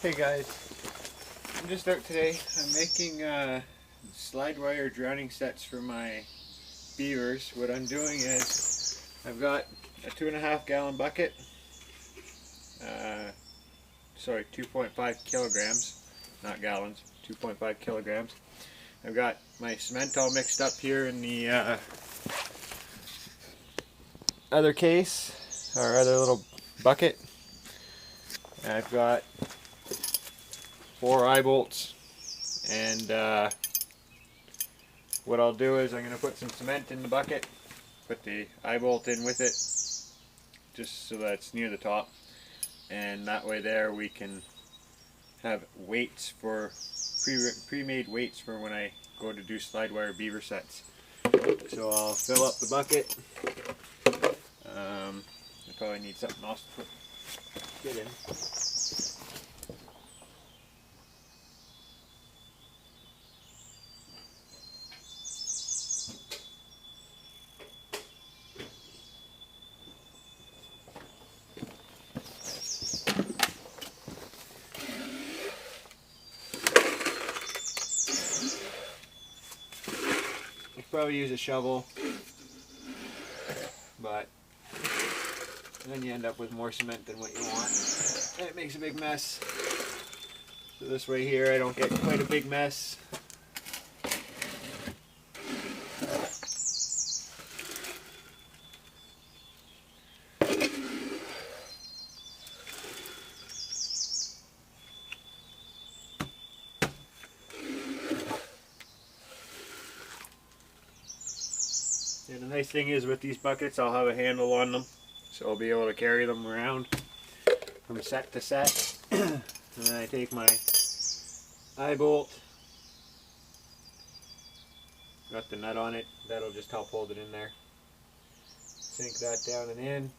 Hey guys, I'm just out today. I'm making slide wire drowning sets for my beavers. What I'm doing is I've got a 2.5 gallon bucket, sorry, 2.5 kilograms, not gallons, 2.5 kilograms. I've got my cement all mixed up here in the other case, or other little bucket. I've got 4 eye bolts, and what I'll do is I'm going to put some cement in the bucket, put the eye bolt in with it, just so that it's near the top, and that way there we can have weights for pre-made weights for when I go to do slide wire beaver sets. So I'll fill up the bucket. I probably need something else to get in. You probably use a shovel, but then you end up with more cement than what you want, and it makes a big mess. So this way here I don't get quite a big mess. And the nice thing is with these buckets I'll have a handle on them, so I'll be able to carry them around from set to set. And then I take my eye bolt, got the nut on it, that'll just help hold it in there. Sink that down and in.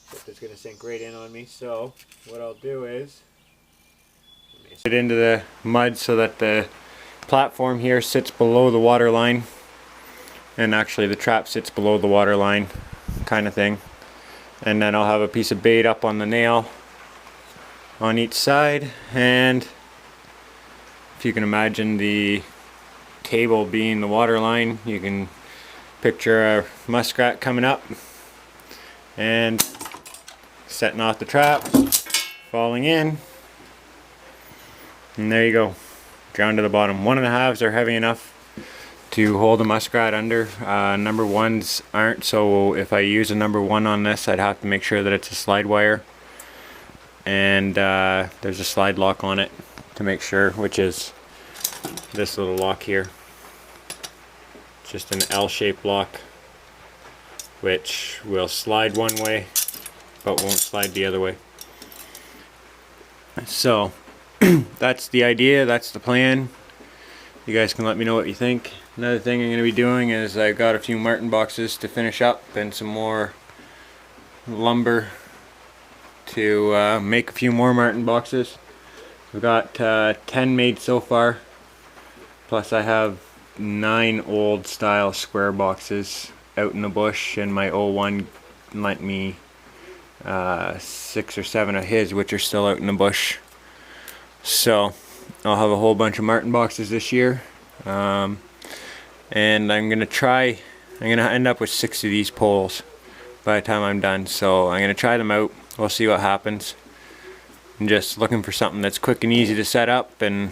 Except it's going to sink right in on me, so what I'll do is get into the mud so that the platform here sits below the water line, and actually the trap sits below the water line kind of thing. And then I'll have a piece of bait up on the nail on each side, and if you can imagine the table being the water line, you can picture a muskrat coming up and setting off the trap, falling in, and there you go, down to the bottom. 1.5s are heavy enough to hold a muskrat under. Number ones aren't, so if I use a number one on this, I'd have to make sure that it's a slide wire, and there's a slide lock on it to make sure, which is this little lock here, just an L-shaped lock, which will slide one way but won't slide the other way. So that's the idea, that's the plan. You guys can let me know what you think. Another thing I'm going to be doing is I've got a few marten boxes to finish up and some more lumber to make a few more marten boxes. We've got 10 made so far, plus I have 9 old style square boxes out in the bush, and my '01 lent me 6 or 7 of his, which are still out in the bush. So I'll have a whole bunch of marten boxes this year, and I'm gonna end up with 6 of these poles by the time I'm done. So I'm gonna try them out, we'll see what happens. I'm just looking for something that's quick and easy to set up and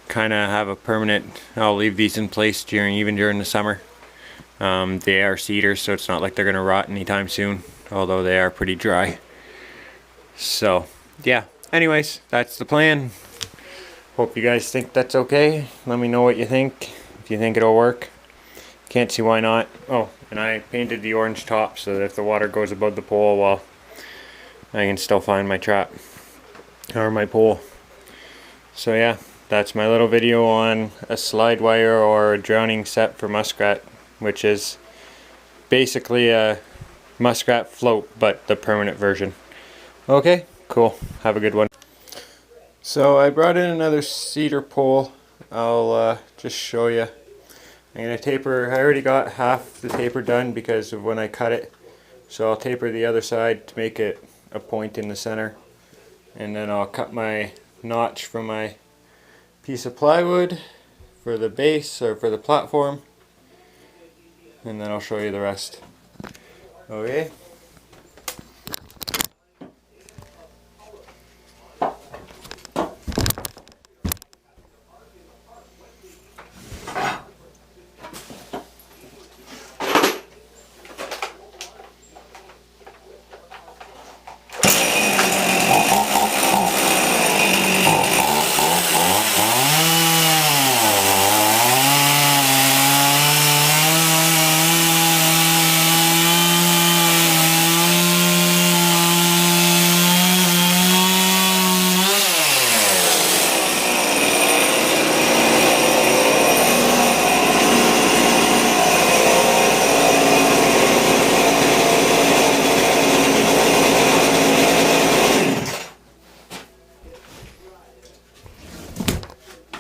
kind of have a permanent. I'll leave these in place even during the summer. They are cedars, so it's not like they're gonna rot anytime soon, although they are pretty dry. So yeah, anyways, that's the plan. Hope you guys think that's okay. Let me know what you think, if you think it'll work. Can't see why not. Oh, and I painted the orange top so that if the water goes above the pole, well, I can still find my trap or my pole. So yeah, that's my little video on a slide wire or a drowning set for muskrat, which is basically a muskrat float but the permanent version. Okay, cool, have a good one. So I brought in another cedar pole. I'll just show you. I'm going to taper. I already got half the taper done because of when I cut it, so I'll taper the other side to make it a point in the center. and then I'll cut my notch from my piece of plywood for the base or for the platform, and then I'll show you the rest. Okay.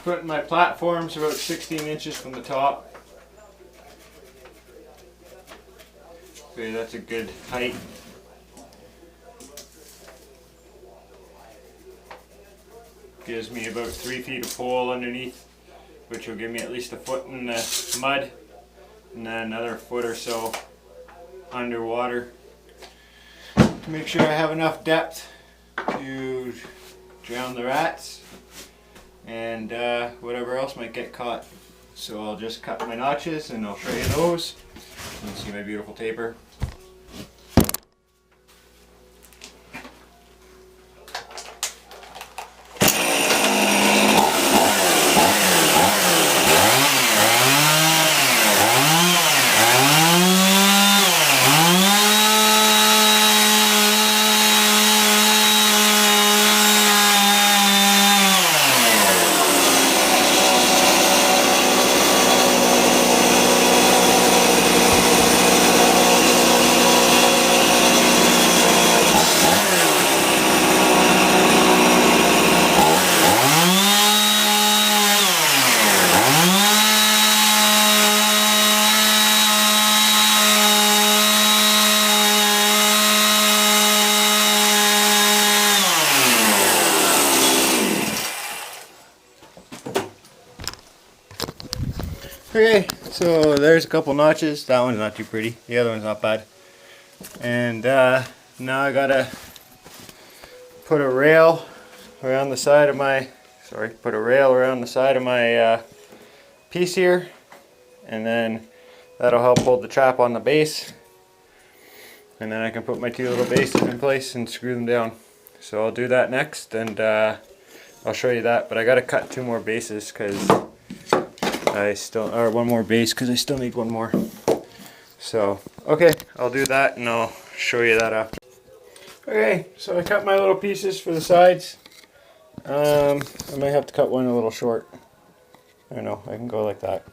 Putting my platforms about 16 inches from the top. Okay, that's a good height. Gives me about 3 feet of pole underneath, which will give me at least a foot in the mud, and then another foot or so underwater, to make sure I have enough depth to drown the rats and whatever else might get caught. So I'll just cut my notches and I'll show you those. You can see my beautiful taper. Okay, so there's a couple notches. That one's not too pretty. The other one's not bad. And now I gotta put a rail around the side of my, piece here, and then that'll help hold the trap on the base. And then I can put my 2 little bases in place and screw them down. So I'll do that next, and I'll show you that. But I gotta cut 2 more bases because or 1 more base because I still need 1 more. So, okay, I'll do that and I'll show you that after. Okay, so I cut my little pieces for the sides. I might have to cut one a little short. I don't know, I can go like that.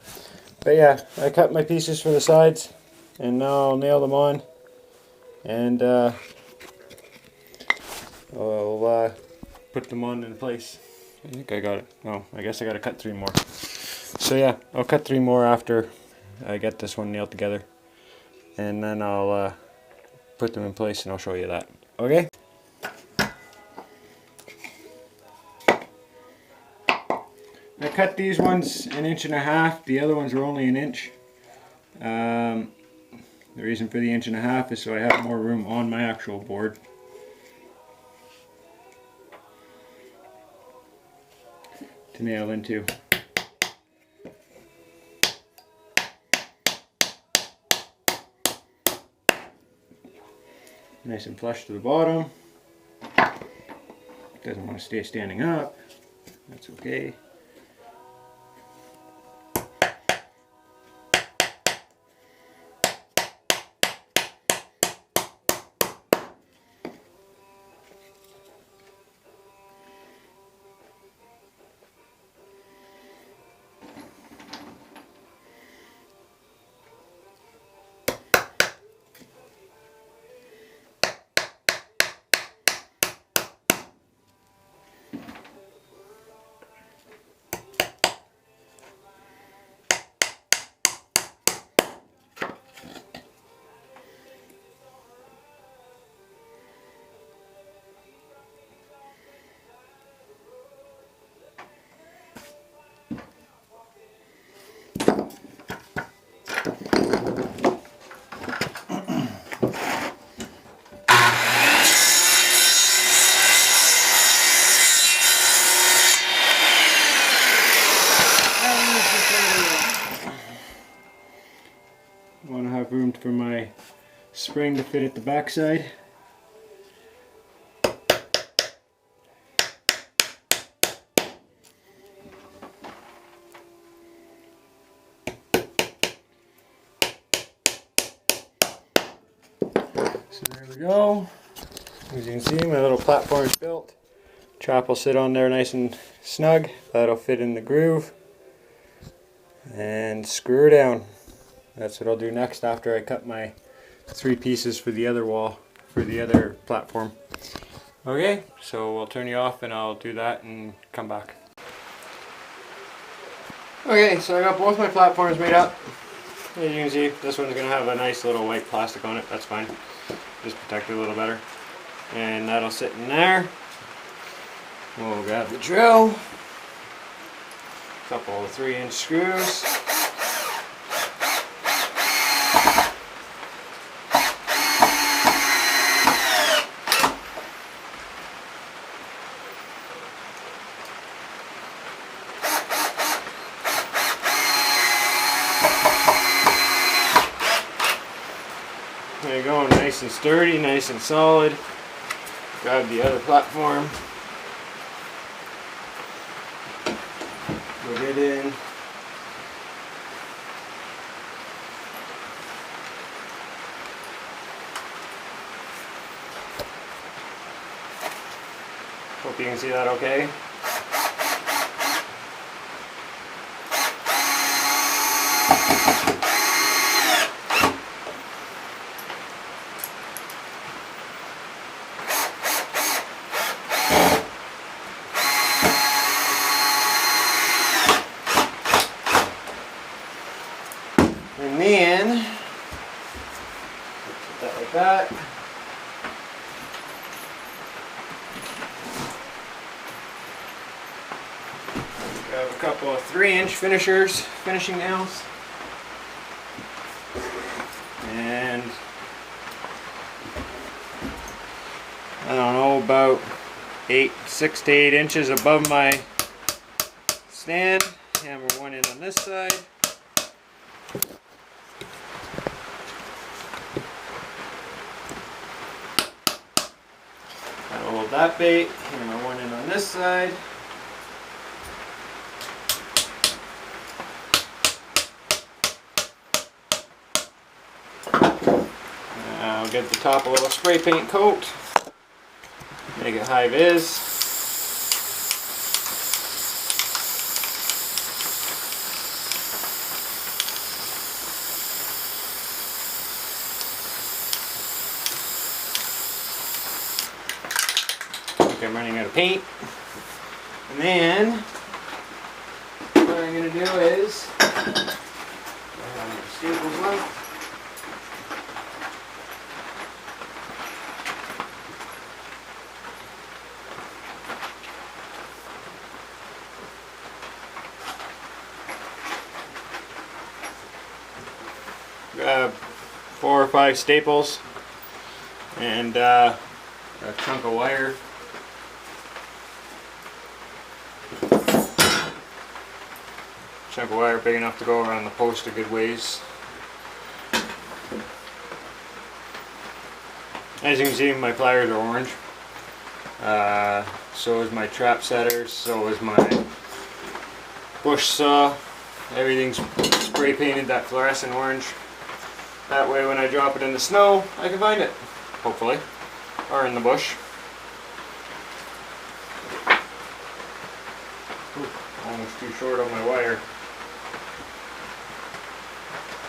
But yeah, I cut my pieces for the sides, and now I'll nail them on, and I'll put them on in place. I think I got it. Oh, I guess I gotta cut 3 more. So yeah, I'll cut 3 more after I get this one nailed together, and then I'll put them in place and I'll show you that. Okay? I cut these ones 1.5 inches. The other ones were only 1 inch. The reason for the 1.5 inches is so I have more room on my actual board. To nail into. Nice and flush to the bottom. Doesn't want to stay standing up. That's okay. spring to fit at the backside. So there we go. As you can see, my little platform is built. Trap will sit on there nice and snug. That'll fit in the groove. And screw her down. That's what I'll do next after I cut my 3 pieces for the other wall, for the other platform. Okay, so we'll turn you off and I'll do that and come back. Okay, so I got both my platforms made up. As you can see, this one's going to have a nice little white plastic on it. That's fine. Just protect it a little better. And that'll sit in there. We'll grab the drill. Couple of 3-inch screws. There you go, nice and sturdy, nice and solid. Grab the other platform. Put it in. Hope you can see that okay. And then, put that like that. Grab a couple of 3-inch finishing nails. And I don't know, about 6 to 8 inches above my stand. Hammer one in on this side. I'll hold that bait, hammer one in on this side. I'll give the top a little spray paint coat. Make it high vis. I'm running out of paint. And then what I'm going to do is I have my staples left. Grab 4 or 5 staples and a chunk of wire. Chunk of wire big enough to go around the post a good ways. As you can see, my pliers are orange. So is my trap setters, so is my bush saw. Everything's spray painted that fluorescent orange. That way when I drop it in the snow, I can find it, hopefully, or in the bush. Ooh, almost too short on my wire.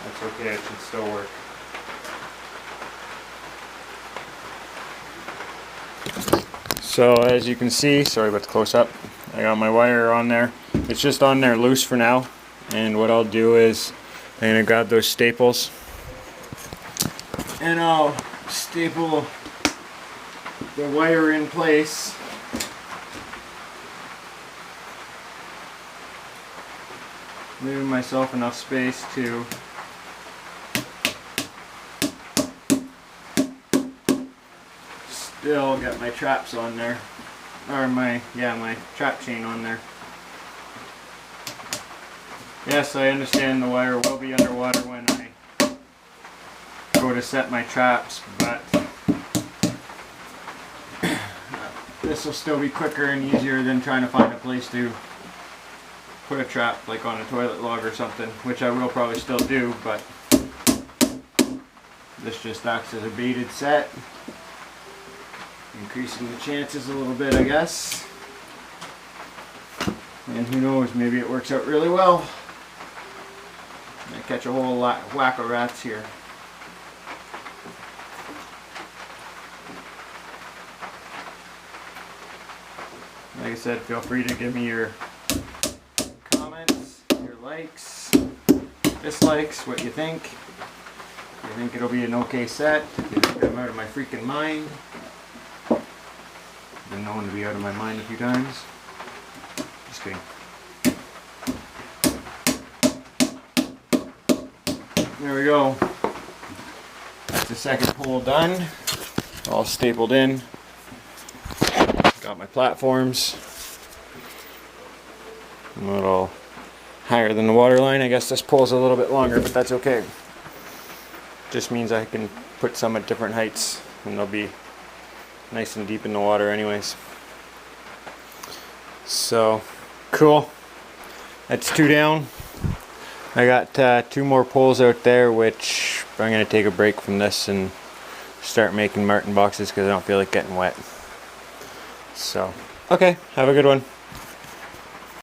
That's okay, it should still work. So as you can see, sorry about the close up, I got my wire on there. It's just on there loose for now. And what I'll do is I'm going to grab those staples and I'll staple the wire in place. Leaving myself enough space to still get my traps on there, or my trap chain on there. Yes, I understand the wire will be underwater when I go go to set my traps, but this will still be quicker and easier than trying to find a place to put a trap, like on a toilet log or something, which I will probably still do, but this just acts as a baited set, increasing the chances a little bit, I guess. And who knows, maybe it works out really well. I catch a whole whack of rats here. Like I said, feel free to give me your comments, your likes, dislikes, what you think. If you think it'll be an okay set, if you think I'm out of my freaking mind. Been known to be out of my mind a few times. Just kidding. There we go. That's the second pole done. All stapled in. Got my platforms. A little higher than the water line. I guess this pole's a little bit longer, but that's okay. Just means I can put some at different heights and they'll be nice and deep in the water anyways. So, cool. That's 2 down. I got 2 more poles out there, which I'm going to take a break from this and start making martin boxes because I don't feel like getting wet. So, okay, have a good one.